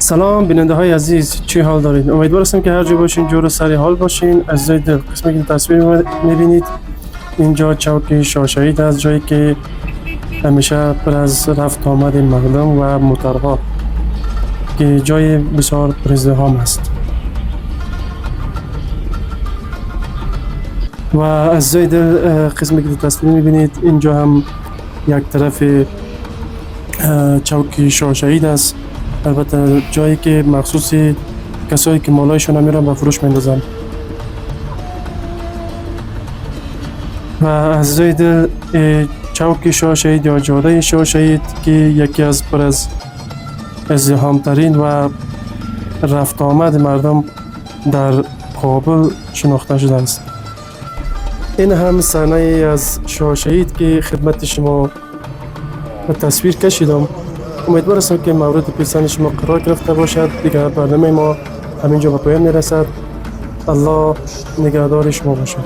سلام بیننده های عزیز، چی حال دارید؟ امیدوار هستم که هر جا باشین جور و سری حال باشین. عزیزای دل، قسمی که تصویر میبینید اینجا چوک شاه شهید است، جایی که همیشه پر از رفت آمد مردم و موترها که جای بسیار پرازدحام است. و عزیزای دل، قسمی که تصویر میبینید اینجا هم یک طرف چوک شاه شهید است، البته جایی که مخصوص کسایی که مالایشون هم میرن به فروش میندازن. و عزیزای دل، چوک شاه شهید یا جاده شاه شهید که یکی از پر از ازدحام‌ترین و رفت آمد مردم در کابل شناخته شده است. این هم صحنه از شاه شهید که خدمت شما به تصویر کشیدم. امیدوار هستم که مورد پسند شما قرار گرفته باشد. دیگر برنامه ما همینجا به پایان میرسد. الله نگهدار شما باشد.